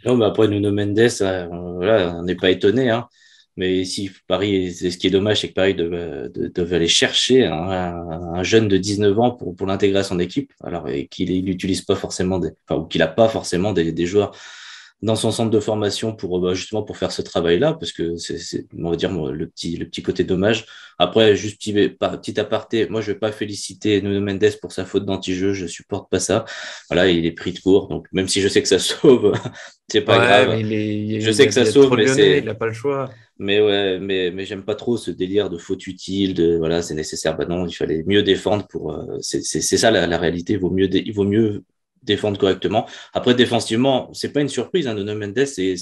Non, mais après, Nuno Mendes, voilà, on n'est pas étonné, hein. Mais si Paris, c'est ce qui est dommage, c'est que Paris devait aller chercher un jeune de 19 ans pour l'intégrer à son équipe, alors et qu'il n'utilise pas forcément enfin, ou qu'il n'a pas forcément des joueurs dans son centre de formation pour bah, justement pour faire ce travail-là, parce que on va dire le petit côté dommage. Après, juste petit aparté, moi je vais pas féliciter Nuno Mendes pour sa faute d'anti-jeu, je supporte pas ça. Voilà, il est pris de court, donc même si je sais que ça sauve, c'est pas Ouais, mais grave. il Je y sais a, que il ça y a sauve, trop de mais Lyonnais, il c'est n'a pas le choix. mais ouais, mais j'aime pas trop ce délire de faute utile, de voilà, c'est nécessaire. Bah non, il fallait mieux défendre pour. C'est ça la réalité. Il vaut mieux défendre correctement. Après, défensivement, c'est pas une surprise. Hein, Nuno Mendes, c'est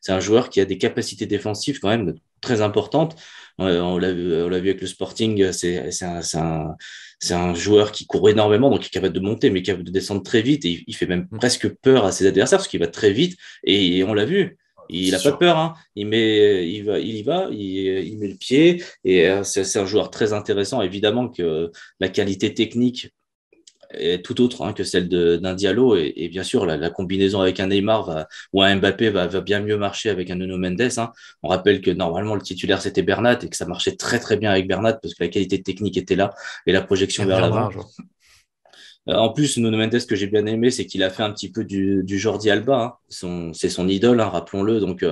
un joueur qui a des capacités défensives quand même très importantes. On l'a vu avec le Sporting. C'est un joueur qui court énormément, donc il est capable de monter, mais capable de descendre très vite. Et il fait même Mm. presque peur à ses adversaires parce qu'il va très vite. Et on l'a vu. Il C'est n'a pas de sûr. peur, hein. Il met le pied et c'est un joueur très intéressant. Évidemment que la qualité technique est tout autre hein, que celle d'un Diallo et bien sûr la combinaison avec un Neymar ou un Mbappé va bien mieux marcher avec un Nuno Mendes. Hein. On rappelle que normalement le titulaire c'était Bernat et que ça marchait très très bien avec Bernat parce que la qualité technique était là et la projection Il vers reviendra un l'avant. jour. En plus, Nuno Mendes, ce que j'ai bien aimé, c'est qu'il a fait un petit peu du Jordi Alba. Hein. C'est son idole, hein, rappelons-le. Donc,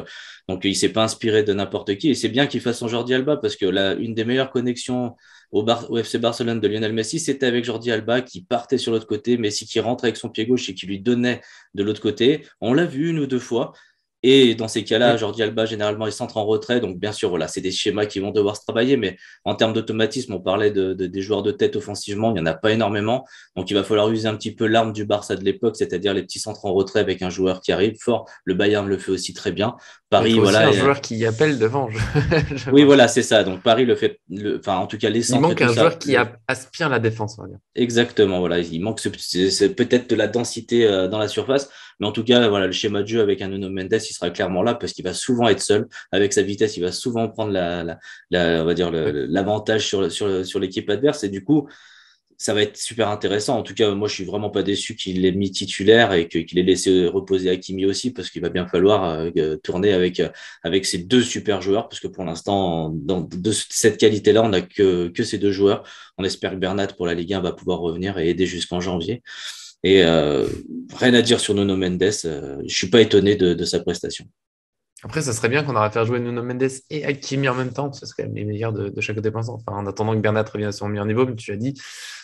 il s'est pas inspiré de n'importe qui. Et c'est bien qu'il fasse son Jordi Alba parce que une des meilleures connexions au FC Barcelone de Lionel Messi, c'était avec Jordi Alba qui partait sur l'autre côté, Messi qui rentrait avec son pied gauche et qui lui donnait de l'autre côté. On l'a vu une ou deux fois. Et dans ces cas-là, Mm. Jordi Alba, généralement, il centre en retrait. Donc, bien sûr, voilà, c'est des schémas qui vont devoir se travailler. Mais en termes d'automatisme, on parlait des joueurs de tête offensivement. Il n'y en a pas énormément. Donc, il va falloir user un petit peu l'arme du Barça de l'époque, c'est-à-dire les petits centres en retrait avec un joueur qui arrive fort. Le Bayern le fait aussi très bien. Mais il Paris, faut aussi voilà. un joueur qui appelle devant, je Oui, pense. voilà, c'est ça. Donc, Paris le fait, enfin, en tout cas, les Il centres et manque tout un ça. joueur qui aspire la défense, on va dire. Exactement, voilà. Il manque c'est peut-être de la densité dans la surface. Mais en tout cas, voilà, le schéma de jeu avec un Nuno Mendes, il sera clairement là parce qu'il va souvent être seul. Avec sa vitesse, il va souvent prendre on va dire Ouais. l'avantage sur l'équipe adverse. Et du coup, ça va être super intéressant. En tout cas, moi, je suis vraiment pas déçu qu'il l'ait mis titulaire et qu'il ait laissé reposer Hakimi aussi, parce qu'il va bien falloir tourner avec ces deux super joueurs, parce que pour l'instant, de cette qualité-là, on n'a que ces deux joueurs. On espère que Bernat pour la Ligue 1 va pouvoir revenir et aider jusqu'en janvier. Et rien à dire sur Nuno Mendes. Je suis pas étonné de sa prestation. Après, ça serait bien qu'on aurait à faire jouer Nuno Mendes et Hakimi en même temps. Ce serait quand même les meilleurs de chaque côté pensant. Enfin, en attendant que Bernat revienne à son meilleur niveau, mais tu as dit,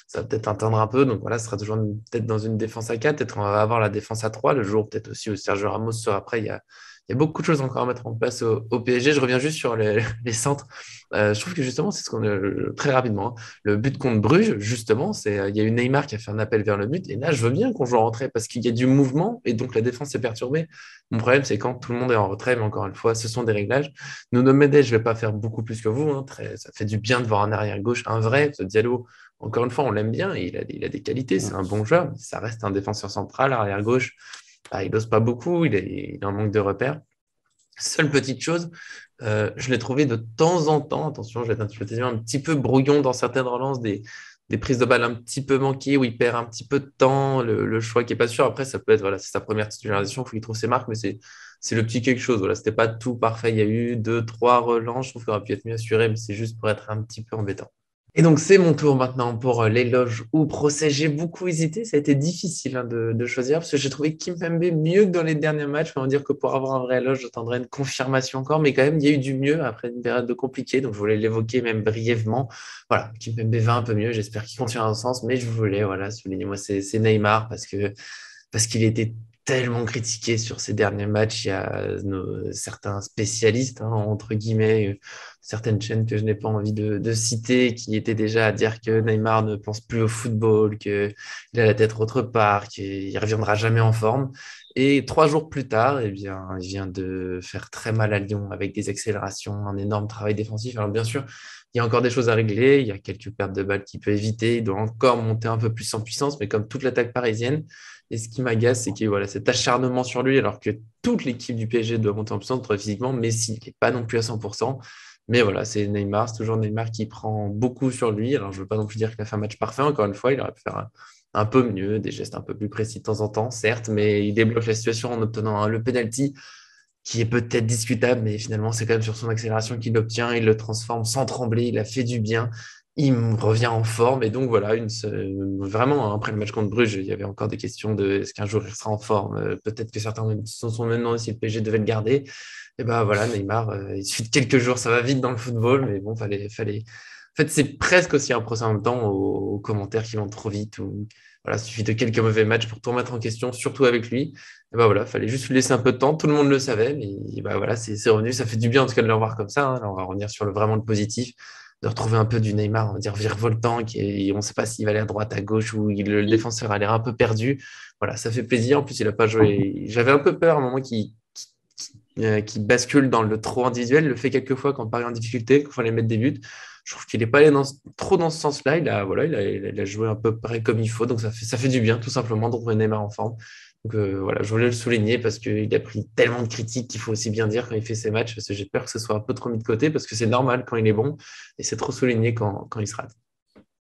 ça va peut-être atteindre un peu. Donc voilà, ce sera toujours peut-être dans une défense à 4. Peut-être on va avoir la défense à 3 le jour peut-être aussi où Sergio Ramos sera prêt. Il y a beaucoup de choses encore à mettre en place au PSG. Je reviens juste sur les centres. Je trouve que justement, c'est ce qu'on très rapidement. Le but contre Bruges, justement, il y a eu Neymar qui a fait un appel vers le but. Et là, je veux bien qu'on joue en retrait parce qu'il y a du mouvement et donc la défense est perturbée. Mon problème, c'est quand tout le monde est en retrait, mais encore une fois, ce sont des réglages. Nuno Mendes, je ne vais pas faire beaucoup plus que vous. Ça fait du bien de voir un arrière-gauche, un vrai. Ce Diallo, encore une fois, on l'aime bien. Il a des qualités, c'est un bon joueur. Mais ça reste un défenseur central, arrière-gauche. Il n'ose pas beaucoup, il a un manque de repères. Seule petite chose, je l'ai trouvé de temps en temps, attention, je vais être un petit peu brouillon dans certaines relances, des prises de balles un petit peu manquées, où il perd un petit peu de temps, le choix qui n'est pas sûr. Après, ça peut être, voilà, c'est sa première titularisation, il faut qu'il trouve ses marques, mais c'est le petit quelque chose. Voilà, c'était pas tout parfait. Il y a eu deux, trois relances, je trouve qu'il aurait pu être mieux assuré, mais c'est juste pour être un petit peu embêtant. Et donc, c'est mon tour maintenant pour l'éloge ou procès. J'ai beaucoup hésité. Ça a été difficile de choisir parce que j'ai trouvé Kimpembe mieux que dans les derniers matchs. On va dire que pour avoir un vrai éloge, j'attendrai une confirmation encore. Mais quand même, il y a eu du mieux après une période de compliquée. Donc, je voulais l'évoquer même brièvement. Voilà, Kimpembe va un peu mieux. J'espère qu'il continue dans ce sens. Mais je voulais voilà, souligner, moi, c'est Neymar parce qu'il était tellement critiqué sur ces derniers matchs. Il y a certains spécialistes, entre guillemets, certaines chaînes que je n'ai pas envie de citer, qui étaient déjà à dire que Neymar ne pense plus au football, qu'il a la tête autre part, qu'il ne reviendra jamais en forme. Et 3 jours plus tard, eh bien, il vient de faire très mal à Lyon avec des accélérations, un énorme travail défensif. Alors bien sûr, il y a encore des choses à régler, il y a quelques pertes de balles qu'il peut éviter, il doit encore monter un peu plus en puissance, mais comme toute l'attaque parisienne, et ce qui m'agace, c'est que voilà, cet acharnement sur lui, alors que toute l'équipe du PSG doit monter en puissance physiquement, Messi n'est pas non plus à 100%. Mais voilà, c'est Neymar, c'est toujours Neymar qui prend beaucoup sur lui. Alors, je ne veux pas non plus dire qu'il a fait un match parfait. Encore une fois, il aurait pu faire un peu mieux, des gestes un peu plus précis de temps en temps, certes, mais il débloque la situation en obtenant le penalty, qui est peut-être discutable, mais finalement, c'est quand même sur son accélération qu'il l'obtient. Il le transforme sans trembler, il a fait du bien. Revient en forme. Et donc, voilà, vraiment, après le match contre Bruges, il y avait encore des questions de est-ce qu'un jour il sera en forme. Peut-être que certains se sont même demandé si le PSG devait le garder. Et ben voilà, Neymar, il suffit de quelques jours, ça va vite dans le football, mais bon, fallait. En fait, c'est presque aussi un procès en même temps aux commentaires qui vont trop vite. Voilà, il suffit de quelques mauvais matchs pour tout remettre en question, surtout avec lui. Et ben voilà, fallait juste lui laisser un peu de temps. Tout le monde le savait, mais ben voilà, c'est revenu. Ça fait du bien en tout cas de le revoir comme ça. Là, on va revenir sur vraiment le positif, de retrouver un peu du Neymar, on va dire virevoltant, on ne sait pas s'il va aller à droite, à gauche, ou le défenseur a l'air un peu perdu. Voilà, ça fait plaisir. En plus, il n'a pas joué. J'avais un peu peur à un moment qui bascule dans le trop individuel, le fait quelquefois quand Paris est en difficulté, qu'il fallait mettre des buts. Je trouve qu'il n'est pas allé trop dans ce sens-là. Il a joué un peu près comme il faut, donc ça fait du bien, tout simplement, de retrouver Neymar en forme. Donc voilà, je voulais le souligner parce qu'il a pris tellement de critiques qu'il faut aussi bien dire quand il fait ses matchs, parce que j'ai peur que ce soit un peu trop mis de côté, parce que c'est normal quand il est bon, et c'est trop souligné quand il se rate.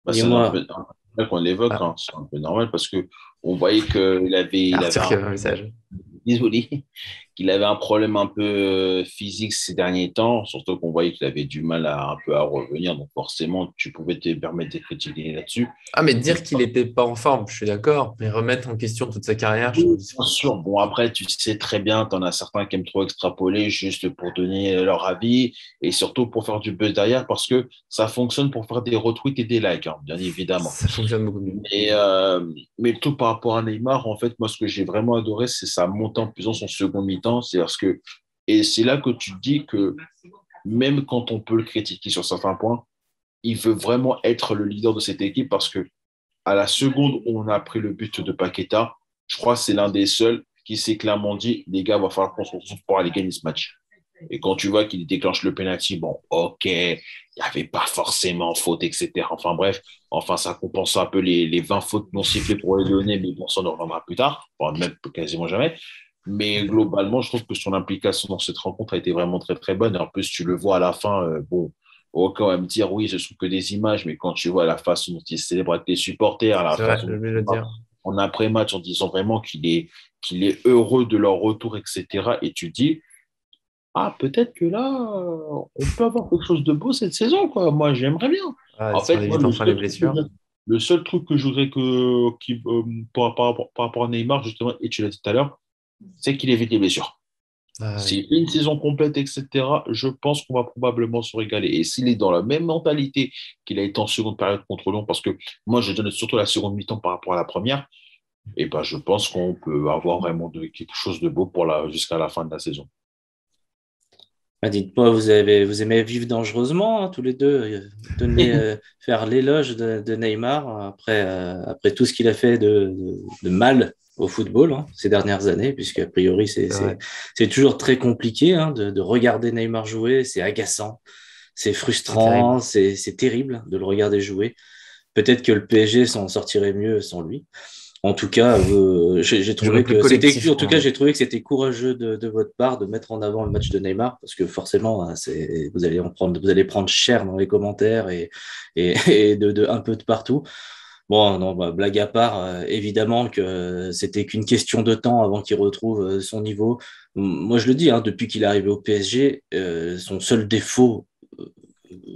Bah, Et c'est un moi, peu normal qu'on l'évoque, Ah, hein. C'est un peu normal parce que on voyait qu'il avait Arthur qui avait un message. désolé, qu'il avait un problème un peu physique ces derniers temps, surtout qu'on voyait qu'il avait du mal un peu à revenir, donc forcément, tu pouvais te permettre de critiquer là-dessus. Ah, mais dire qu'il n'était pas en forme, je suis d'accord, mais remettre en question toute sa carrière, je trouve Oui, bien sûr. Bon, après, tu sais très bien, tu en as certains qui aiment trop extrapoler juste pour donner leur avis et surtout pour faire du buzz derrière parce que ça fonctionne pour faire des retweets et des likes, hein, bien évidemment. ça fonctionne beaucoup mieux. Mais tout par rapport à Neymar, en fait, moi, ce que j'ai vraiment adoré, c'est sa montée en puissance en second mi-temps. Et c'est là que tu te dis que même quand on peut le critiquer sur certains points, il veut vraiment être le leader de cette équipe parce que à la seconde où on a pris le but de Paqueta, je crois que c'est l'un des seuls qui s'est clairement dit, les gars, il va falloir qu'on se retrouve pour aller gagner ce match. Et quand tu vois qu'il déclenche le penalty, bon, ok, il n'y avait pas forcément faute, etc. Enfin bref, enfin ça compense un peu les 20 fautes non sifflées pour les Lyonnais, mais bon, ça on en reviendra plus tard, enfin, même quasiment jamais. Mais globalement, je trouve que son implication dans cette rencontre a été vraiment très très bonne. Et en plus, tu le vois à la fin, bon, aucun va me dire, oui, ce sont que des images, mais quand tu vois la façon dont il célèbre avec les supporters, la C'est vrai, façon je dont vais il le parle dire. en après-match en disant vraiment qu'il est heureux de leur retour, etc. Et tu dis, ah, peut-être que là, on peut avoir quelque chose de beau cette saison, quoi. Moi, j'aimerais bien. Ah, En si on fait, moi, évite enfin les blessures. le seul truc que je voudrais par rapport à Neymar, justement, et tu l'as dit tout à l'heure, c'est qu'il évite les blessures. Ah, oui. S'il fait une saison complète, etc., je pense qu'on va probablement se régaler. Et s'il est dans la même mentalité qu'il a été en seconde période contre Lyon, parce que moi, je donne surtout la seconde mi-temps par rapport à la première, et ben, je pense qu'on peut avoir vraiment quelque chose de beau jusqu'à la fin de la saison. Bah, dites-moi, vous aimez vivre dangereusement, hein, tous les deux, faire l'éloge de Neymar après tout ce qu'il a fait de mal au football, hein, ces dernières années, puisque a priori C'est vrai. c'est toujours très compliqué, hein, de regarder Neymar jouer, c'est agaçant, c'est C'est terrible. frustrant, c'est terrible de le regarder jouer. Peut-être que le PSG s'en sortirait mieux sans lui. En tout cas, j'ai Il jouerait trouvé plus que c'était, collectif, en tout quoi. cas, j'ai trouvé que c'était courageux de votre part de mettre en avant le match de Neymar, parce que forcément, hein, vous allez prendre cher dans les commentaires et un peu de partout. Bon, non, bah, blague à part, évidemment que c'était qu'une question de temps avant qu'il retrouve son niveau. Moi, je le dis, hein, depuis qu'il est arrivé au PSG, son seul défaut, euh,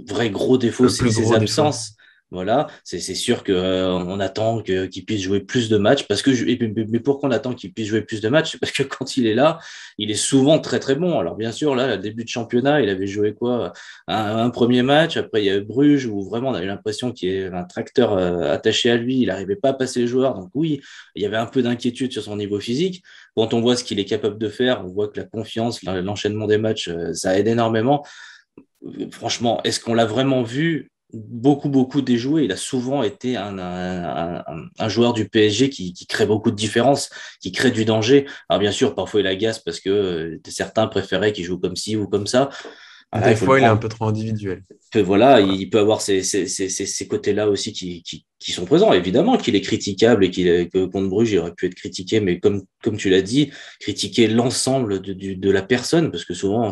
vrai gros défaut, Le c'est plus ses gros défaut. absences. Voilà, c'est sûr que on attend qu'il puisse jouer plus de matchs parce que mais pourquoi on attend qu'il puisse jouer plus de matchs? C'est parce que quand il est là, il est souvent très très bon. Alors bien sûr, là, le début de championnat, il avait joué quoi? Un premier match, après il y a Bruges où vraiment on a eu l'impression qu'il y avait un tracteur attaché à lui, il n'arrivait pas à passer les joueurs. Donc oui, il y avait un peu d'inquiétude sur son niveau physique. Quand on voit ce qu'il est capable de faire, on voit que la confiance, l'enchaînement des matchs, ça aide énormément. Franchement, est-ce qu'on l'a vraiment vu beaucoup déjouer? Il a souvent été un joueur du PSG qui crée beaucoup de différences, qui crée du danger. Alors bien sûr, parfois il agace parce que certains préféraient qu'il joue comme ci ou comme ça. Voilà, Des il faut le fois, il est un prendre peu trop individuel. voilà, Voilà. il peut avoir ces côtés-là aussi qui sont présents. Évidemment qu'il est critiquable et que contre Bruges, il aurait pu être critiqué, mais comme tu l'as dit, critiquer l'ensemble de la personne, parce que souvent, on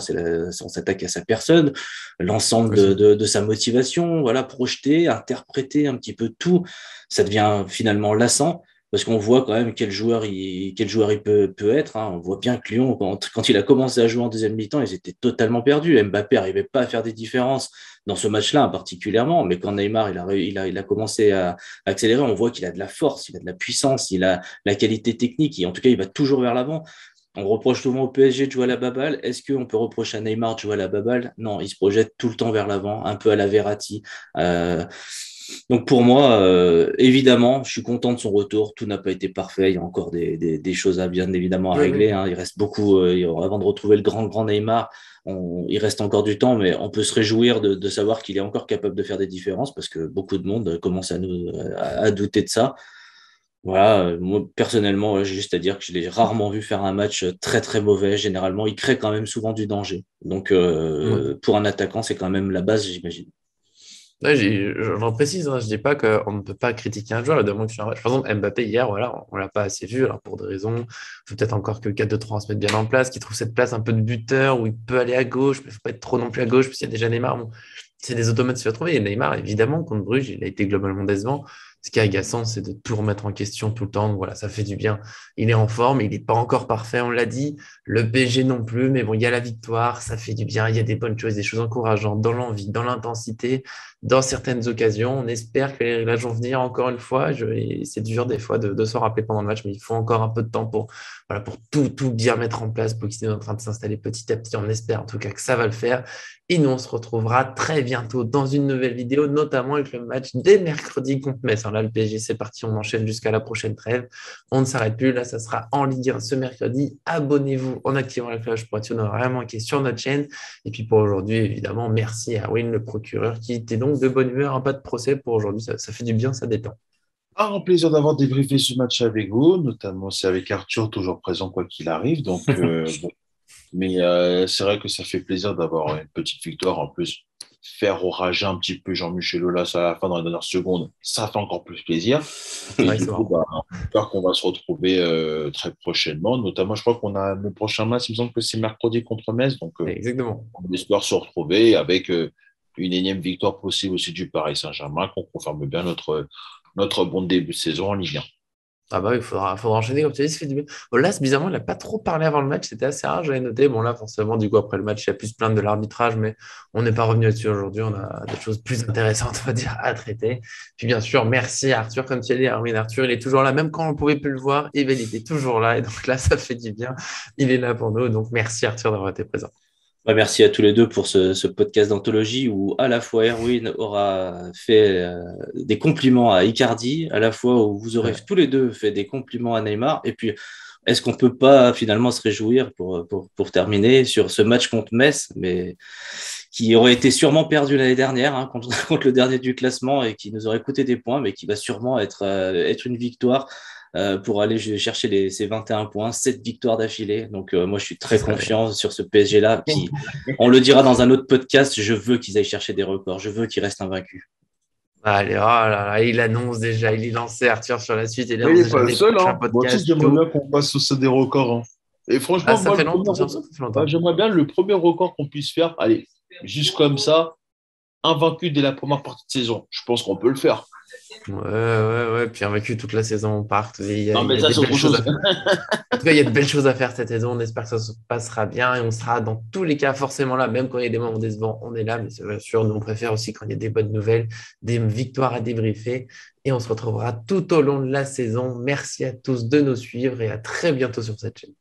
s'attaque à sa personne, l'ensemble Aussi. de sa motivation, voilà, projeter, interpréter un petit peu tout, ça devient finalement lassant. Parce qu'on voit quand même quel joueur il peut être, hein. On voit bien que Lyon, quand il a commencé à jouer en deuxième mi-temps, ils étaient totalement perdus. Mbappé n'arrivait pas à faire des différences dans ce match-là particulièrement, mais quand Neymar il a commencé à accélérer, on voit qu'il a de la force, il a de la puissance, il a la qualité technique, et en tout cas, il va toujours vers l'avant. On reproche souvent au PSG de jouer à la baballe. Est-ce qu'on peut reprocher à Neymar de jouer à la baballe? Non, il se projette tout le temps vers l'avant, un peu à la Verratti. Euh, donc pour moi, évidemment, je suis content de son retour. Tout n'a pas été parfait. Il y a encore des choses à bien évidemment à Oui, régler, oui. hein. Il reste beaucoup avant de retrouver le grand Neymar. Il reste encore du temps, mais on peut se réjouir de savoir qu'il est encore capable de faire des différences parce que beaucoup de monde commence à douter de ça. Voilà, moi personnellement, ouais, j'ai juste à dire que je l'ai rarement vu faire un match très très mauvais. Généralement, il crée quand même souvent du danger. Donc Ouais. pour un attaquant, c'est quand même la base, j'imagine. Ouais, j'en précise, hein, je dis pas qu'on ne peut pas critiquer un joueur, évidemment que sur un match. Par exemple, Mbappé, hier, voilà, on l'a pas assez vu, alors pour des raisons, faut peut-être encore que le 4-2-3 se mette bien en place, qu'il trouve cette place un peu de buteur où il peut aller à gauche, mais il faut pas être trop non plus à gauche, parce qu'il y a déjà Neymar. Bon, c'est des automates qu'il va trouver. Et Neymar, évidemment, contre Bruges, il a été globalement décevant. Ce qui est agaçant, c'est de tout remettre en question tout le temps. Donc voilà, ça fait du bien. Il est en forme, il n'est pas encore parfait, on l'a dit. Le PSG non plus, mais bon, il y a la victoire, ça fait du bien. Il y a des bonnes choses, des choses encourageantes dans l'envie, dans l'intensité dans certaines occasions. On espère que les réglages vont venir encore une fois. Et c'est dur des fois de s'en rappeler pendant le match, mais il faut encore un peu de temps pour, voilà, pour tout bien mettre en place. Pochettino est en train de s'installer petit à petit. On espère en tout cas que ça va le faire. Et nous, on se retrouvera très bientôt dans une nouvelle vidéo, notamment avec le match dès mercredi contre Metz. Alors là, le PSG, c'est parti. On enchaîne jusqu'à la prochaine trêve. On ne s'arrête plus. Là, ça sera en Ligue 1 ce mercredi. Abonnez-vous en activant la cloche pour être sûr de ne rien manquer sur notre chaîne. Et puis pour aujourd'hui, évidemment, merci à Win, le procureur, qui était donc de bonne humeur, un pas de procès pour aujourd'hui. Ça fait du bien, ça détend. Un plaisir d'avoir débriefé ce match avec vous, notamment c'est avec Arthur, toujours présent quoi qu'il arrive. Donc, bon. Mais c'est vrai que ça fait plaisir d'avoir une petite victoire. En plus, faire orager un petit peu Jean-Michel Aulas à la fin dans les dernières secondes, ça fait encore plus plaisir. C'est Et vrai que du c'est coup, marrant. bah, j'espère qu'on va se retrouver très prochainement. Notamment, je crois qu'on a le prochain match, il me semble que c'est mercredi contre Metz. Donc, Exactement. on espère se retrouver avec une énième victoire possible aussi du Paris Saint-Germain, qu'on confirme bien notre bon début de saison en Ligue 1. Ah bah oui, il faudra enchaîner, comme tu as dit, ça fait du bien. Bon, là, bizarrement, il n'a pas trop parlé avant le match, c'était assez rare, j'avais noté. Bon, là, forcément, du coup, après le match, il y a plus se plaindre de l'arbitrage, mais on n'est pas revenu là-dessus aujourd'hui, on a des choses plus intéressantes, on va dire, à traiter. Puis bien sûr, merci à Arthur, comme tu as dit, Armin Arthur, il est toujours là, même quand on ne pouvait plus le voir, et ben, il était toujours là, et donc là, ça fait du bien, il est là pour nous, donc merci Arthur d'avoir été présent. Ouais, merci à tous les deux pour ce podcast d'anthologie où à la fois Erwin aura fait des compliments à Icardi, à la fois où vous aurez Ouais. tous les deux fait des compliments à Neymar. Et puis, est-ce qu'on peut pas finalement se réjouir pour terminer sur ce match contre Metz, mais qui aurait été sûrement perdu l'année dernière contre le dernier du classement et qui nous aurait coûté des points, mais qui va sûrement être une victoire pour aller chercher ces 21 points, 7 victoires d'affilée. Donc, moi, je suis très confiant sur ce PSG-là qui, on le dira dans un autre podcast, je veux qu'ils aillent chercher des records. Je veux qu'ils restent invaincus. Allez, oh là là, il annonce déjà, il est lancé Arthur sur la suite, il Mais il annonce n'est déjà pas le des seul, prochains hein. Moi aussi, podcasts, j'aimerais tout. bien qu'on passe sur des records, hein. Et Ah, franchement, ça moi, fait longtemps, j'ai l'impression que ça fait longtemps. j'aimerais bien le premier record qu'on puisse faire. Allez, juste comme ça, invaincu dès la première partie de saison. Je pense qu'on peut le faire. Ouais, ouais, ouais. Puis vaincu toute la saison au parc. Non, Il mais y a ça, des c'est belles autre choses à chose. faire. En tout cas, il y a de belles choses à faire cette saison. On espère que ça se passera bien et on sera dans tous les cas forcément là. Même quand il y a des moments décevants, on est là. Mais c'est bien sûr, nous, on préfère aussi quand il y a des bonnes nouvelles, des victoires à débriefer. Et on se retrouvera tout au long de la saison. Merci à tous de nous suivre et à très bientôt sur cette chaîne.